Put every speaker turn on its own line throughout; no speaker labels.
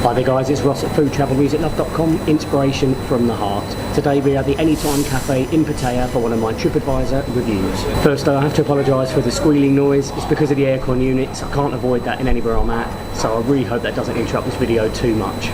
Hi there guys, it's Ross at FoodTravelMusicLove.com, inspiration from the heart. Today we are at the Anytime Cafe in Pattaya for one of my Tripadvisor reviews. First though, I have to apologise for the squealing noise. It's because of the aircon units. I can't avoid that in anywhere I'm at, so I really hope that doesn't interrupt this video too much.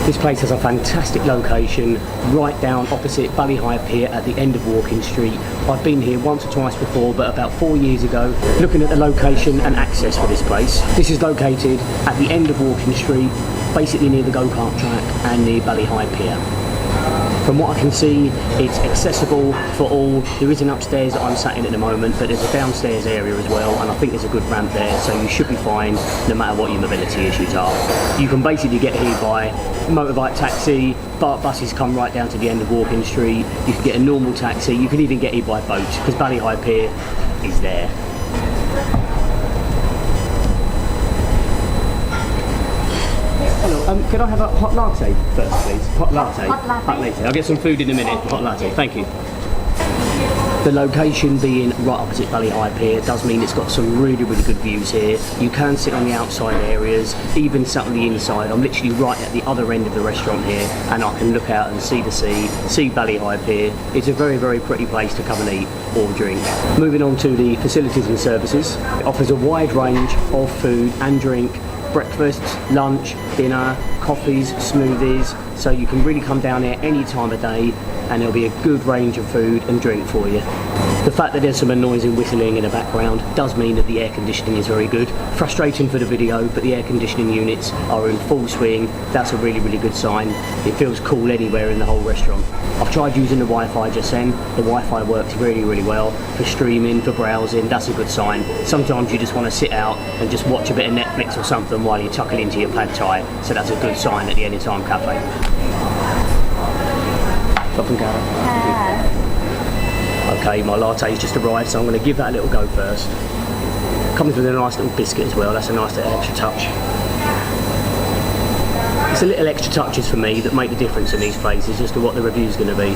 This place has a fantastic location right down opposite Pattaya Pier at the end of Walking Street. I've been here once or twice before, but about 4 years ago. Looking at the location and access for this place, this is located at the end of Walking Street, basically near the go-kart track and near Pattaya Pier. From what I can see, it's accessible for all. There is an upstairs that I'm sat in at the moment, but there's a downstairs area as well, and I think there's a good ramp there, so you should be fine no matter what your mobility issues are. You can basically get here by motorbike taxi, buses come right down to the end of Walking Street. You can get a normal taxi, you can even get here by boat, because Pattaya Pier is there. Hello, could I have a hot latte first, please? Hot latte. Hot latte. I'll get some food in a minute. Hot latte, thank you. The location being right opposite Pattaya Pier does mean it's got some really good views here. You can sit on the outside areas, even sit on the inside. I'm literally right at the other end of the restaurant here, and I can look out and see the sea, see Pattaya Pier. It's a very pretty place to come and eat or drink. Moving on to the facilities and services. It offers a wide range of food and drink. Breakfast, lunch, dinner, coffees, smoothies, so you can really come down here any time of day and there'll be a good range of food and drink for you. The fact that there's some annoying whistling in the background does mean that the air conditioning is very good. Frustrating for the video, but the air conditioning units are in full swing. That's a really good sign. It feels cool anywhere in the whole restaurant. I've tried using the Wi-Fi just then. The Wi-Fi works really well for streaming, for browsing. That's a good sign. Sometimes you just want to sit out and just watch a bit of Netflix or something while you're tucking into your pad thai, so that's a good sign at the Anytime Cafe. Okay, my latte's just arrived, so I'm going to give that a little go first. Comes with a nice little biscuit as well. That's a nice little extra touch. It's the little extra touches for me that make the difference in these places as to what the review's going to be.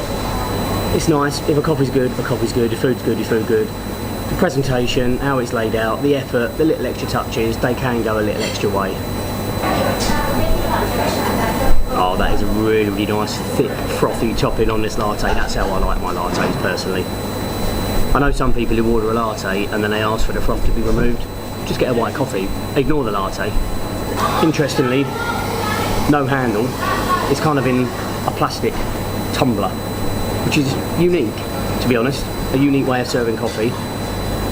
It's nice. If a coffee's good, a coffee's good. If food's good, your food good. The presentation, how it's laid out, the effort, the little extra touches, they can go a little extra way. Oh, that is a really nice, thick, frothy topping on this latte. That's how I like my lattes personally. I know some people who order a latte and then they ask for the froth to be removed. Just get a white coffee. Ignore the latte. Interestingly, no handle. It's kind of in a plastic tumbler, which is unique, to be honest. A unique way of serving coffee.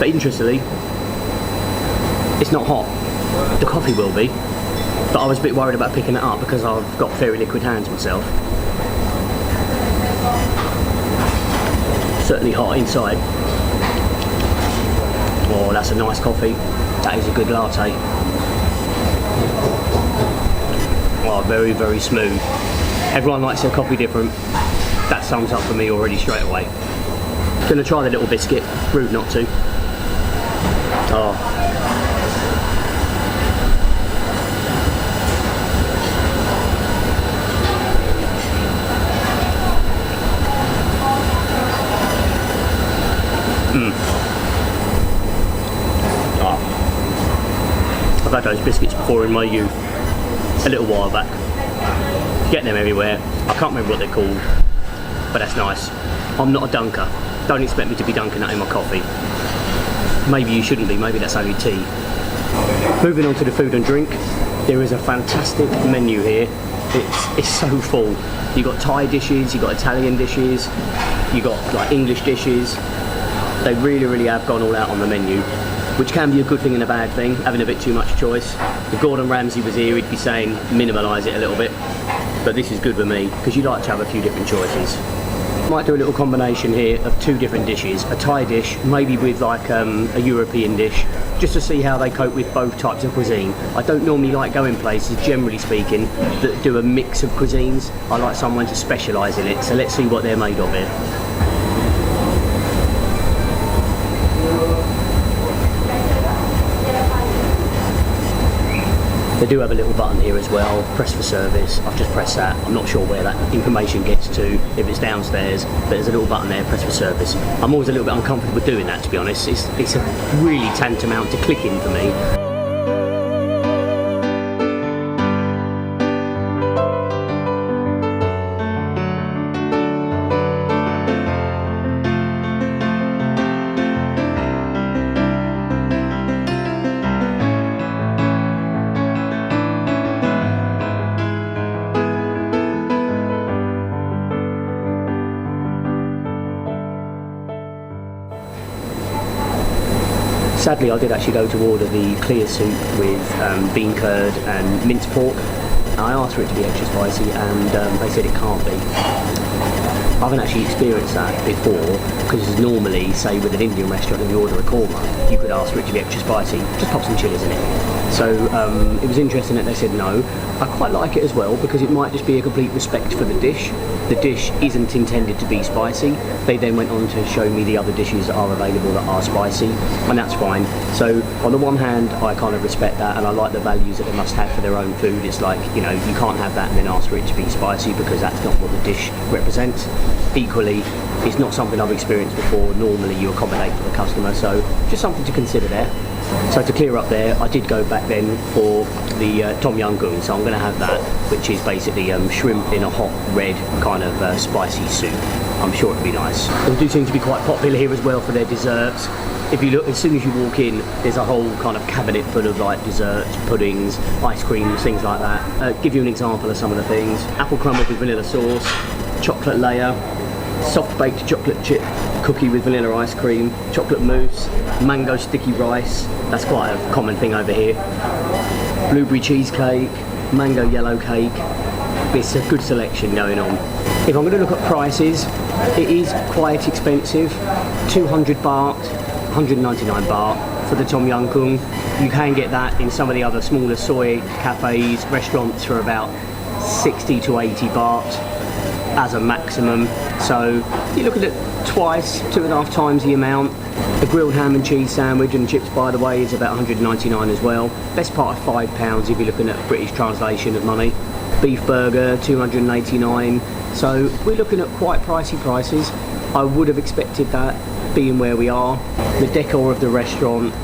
But interestingly, it's not hot. The coffee will be. But I was a bit worried about picking it up because I've got very liquid hands myself. Certainly hot inside. Oh, that's a nice coffee. That is a good latte. Oh, very smooth. Everyone likes their coffee different. That sums up for me already straight away. Gonna try the little biscuit. Rude not to. Oh. I've had those biscuits before in my youth, a little while back. Get them everywhere. I can't remember what they're called, but that's nice. I'm not a dunker. Don't expect me to be dunking that in my coffee. Maybe you shouldn't be, maybe that's only tea. Moving on to the food and drink, there is a fantastic menu here. It's so full. You've got Thai dishes, you've got Italian dishes, you've got like English dishes. They really have gone all out on the menu, which can be a good thing and a bad thing, having a bit too much choice. If Gordon Ramsay was here, he'd be saying minimalise it a little bit, but this is good with me because you like to have a few different choices. Might do a little combination here of two different dishes, a Thai dish, maybe with like a European dish, just to see how they cope with both types of cuisine. I don't normally like going places, generally speaking, that do a mix of cuisines. I like someone to specialise in it, so let's see what they're made of here. They do have a little button here as well, press for service. I've just pressed that. I'm not sure where that information gets to, if it's downstairs, but there's a little button there, press for service. I'm always a little bit uncomfortable with doing that, to be honest. It's a really tantamount to clicking for me. Sadly, I did actually go to order the clear soup with bean curd and minced pork. I asked for it to be extra spicy, and they said it can't be. I haven't actually experienced that before, because normally, say with an Indian restaurant, if you order a korma, you could ask for it to be extra spicy, just pop some chilies in it. So it was interesting that they said no. I quite like it as well, because it might just be a complete respect for the dish. The dish isn't intended to be spicy. They then went on to show me the other dishes that are available that are spicy, and that's fine. So on the one hand, I kind of respect that, and I like the values that they must have for their own food. It's like, you know, you can't have that and then ask for it to be spicy, because that's not what the dish represents. Equally, it's not something I've experienced before. Normally you accommodate for the customer, so just something to consider there. So to clear up there, I did go back then for the tom yum goong, so I'm going to have that, which is basically shrimp in a hot red kind of spicy soup. I'm sure it'll be nice. They do seem to be quite popular here as well for their desserts. If you look, as soon as you walk in, there's a whole kind of cabinet full of like desserts, puddings, ice creams, things like that. Give you an example of some of the things. Apple crumble with vanilla sauce, chocolate layer, soft baked chocolate chip cookie with vanilla ice cream, chocolate mousse, mango sticky rice, that's quite a common thing over here, blueberry cheesecake, mango yellow cake. It's a good selection going on. If I'm going to look at prices, it is quite expensive. 200 baht, 199 baht for the tom yum goong. You can get that in some of the other smaller soy cafes, restaurants for about 60 to 80 baht as a maximum. So you're looking at twice, 2.5 times the amount. The grilled ham and cheese sandwich and chips, by the way, is about 199 as well. Best part of £5 if you're looking at a British translation of money. Beef burger, 289. So we're looking at quite pricey prices. I would have expected that, being where we are. The decor of the restaurant,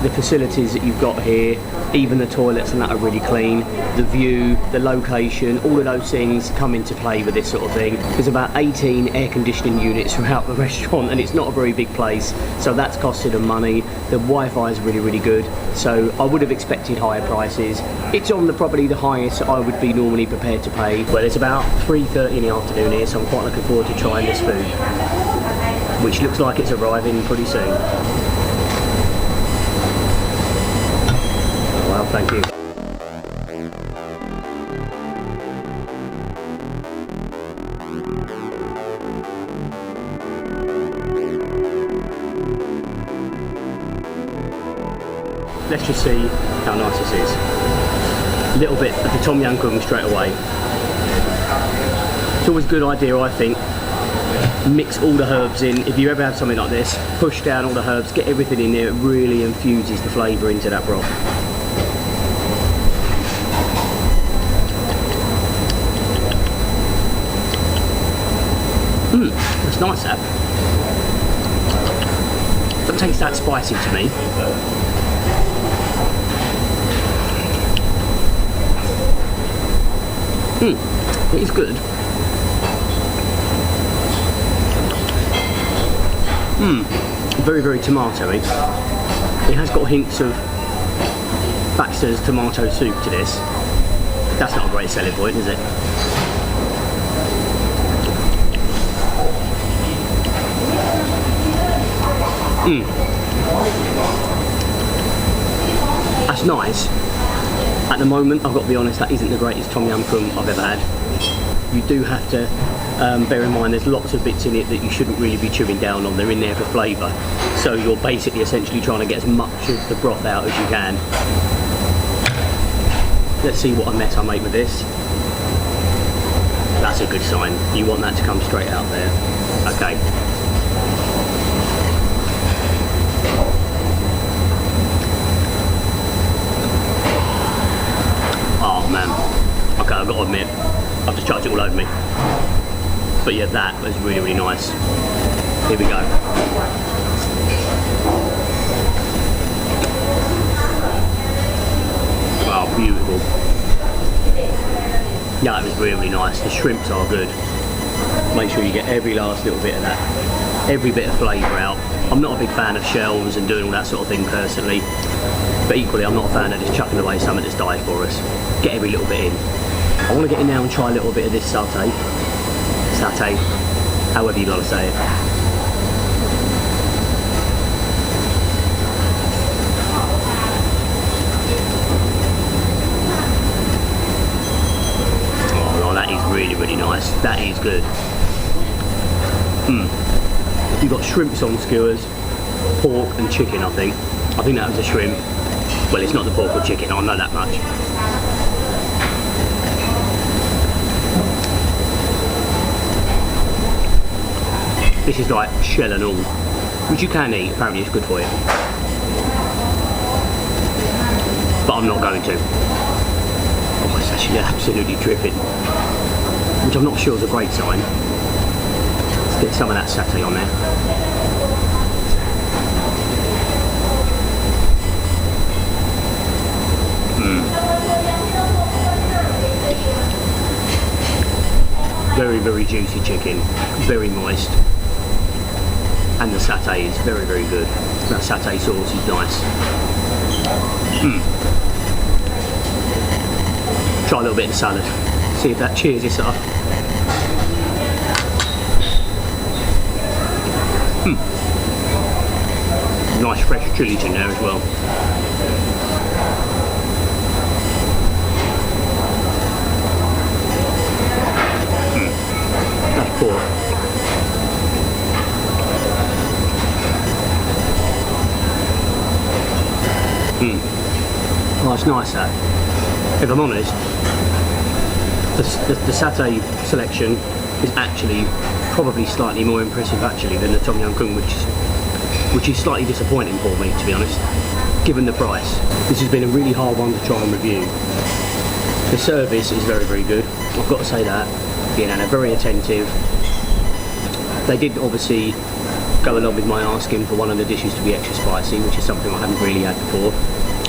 the facilities that you've got here, even the toilets and that are really clean. The view, the location, all of those things come into play with this sort of thing. There's about 18 air conditioning units throughout the restaurant, and it's not a very big place, so that's costed them money. The Wi-Fi is really, really good, so I would have expected higher prices. It's on probably the highest I would be normally prepared to pay. Well, it's about 3:30 in the afternoon here, so I'm quite looking forward to trying this food, which looks like it's arriving pretty soon. Well, thank you. Let's just see how nice this is. A little bit of the tom yum goong straight away. It's always a good idea, I think. Mix all the herbs in. If you ever have something like this, push down all the herbs, get everything in there. It really infuses the flavour into that broth. That's nice, that. Doesn't taste that spicy to me. It is good. Very, very tomatoey. It has got hints of Baxter's tomato soup to this. That's not a great selling point, is it? That's nice. At the moment, I've got to be honest, that isn't the greatest tom yum goong I've ever had. You do have to bear in mind there's lots of bits in it that you shouldn't really be chewing down on. They're in there for flavour. So you're basically essentially trying to get as much of the broth out as you can. Let's see what a mess I make with this. That's a good sign. You want that to come straight out there. Okay. Oh man. Okay, I've got to admit, I've just chucked it all over me. But yeah, that was really, really nice. Here we go. Oh, beautiful. Yeah, it was really, really nice. The shrimps are good. Make sure you get every last little bit of that, every bit of flavour out. I'm not a big fan of shells and doing all that sort of thing personally, but equally I'm not a fan of just chucking away something that's died for us. Get every little bit in. I want to get in now and try a little bit of this satay, however you gotta say it. That is good. You've got shrimps on skewers, pork and chicken, I think. I think that was a shrimp. Well, it's not the pork or chicken, I know that much. This is like shell and all, which you can eat, apparently it's good for you. But I'm not going to. Oh, it's actually absolutely dripping, which I'm not sure is a great sign. Let's get some of that satay on there. Very, very juicy chicken, very moist. And the satay is very, very good. That satay sauce is nice. Try a little bit of salad. See if that cheers this up. Nice fresh chilies in there as well. That's poor. Oh, it's nice that. If I'm honest, the satay selection is actually probably slightly more impressive actually than the Tom Yum Goong, which is slightly disappointing for me, to be honest, given the price. This has been a really hard one to try and review. The service is very, very good. I've got to say that. You know, they're very attentive. They did obviously go along with my asking for one of the dishes to be extra spicy, which is something I haven't really had before.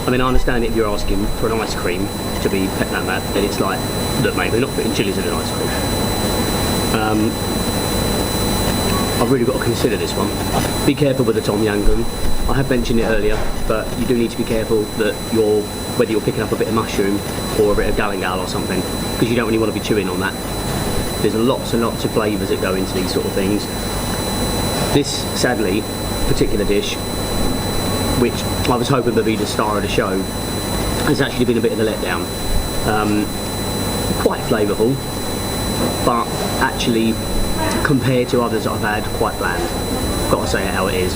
I mean, I understand if you're asking for an ice cream to be pet like that, then it's like, look mate, we're not putting chilies in an ice cream. I've really got to consider this one. Be careful with the Tom Yum Goong. I have mentioned it earlier, but you do need to be careful that whether you're picking up a bit of mushroom or a bit of galangal or something, because you don't really want to be chewing on that. There's lots and lots of flavours that go into these sort of things. This, sadly, particular dish, which I was hoping would be the star of the show, has actually been a bit of a letdown. Quite flavourful, but actually, compared to others I've had, quite bland. Got to say it how it is.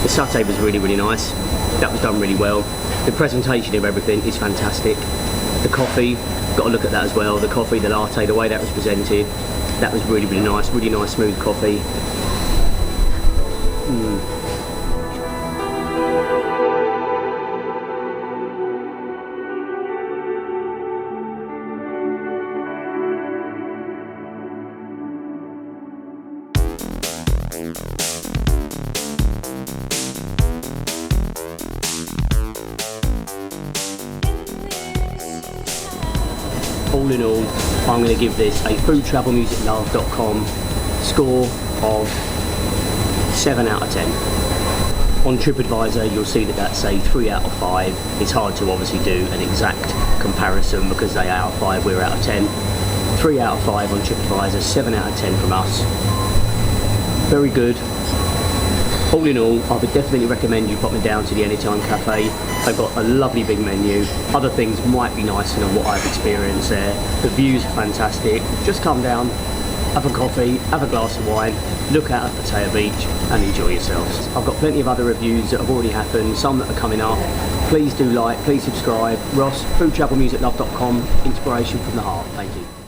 The satay was really, really nice. That was done really well. The presentation of everything is fantastic. The coffee, got to look at that as well. The coffee, the latte, the way that was presented, that was really, really nice smooth coffee. All in all, I'm going to give this a FoodTravelMusicLove.com score of 7 out of 10. On Tripadvisor, you'll see that that's a 3 out of 5. It's hard to obviously do an exact comparison because they are out of 5, we're out of 10. 3 out of 5 on Tripadvisor, 7 out of 10 from us. Very good. All in all, I would definitely recommend you popping down to the Anytime Cafe. They've got a lovely big menu. Other things might be nicer than what I've experienced there. The views are fantastic. Just come down, have a coffee, have a glass of wine, look out at Pattaya Beach and enjoy yourselves. I've got plenty of other reviews that have already happened, some that are coming up. Please do like, please subscribe. Ross, FoodTravelMusicLove.com, inspiration from the heart. Thank you.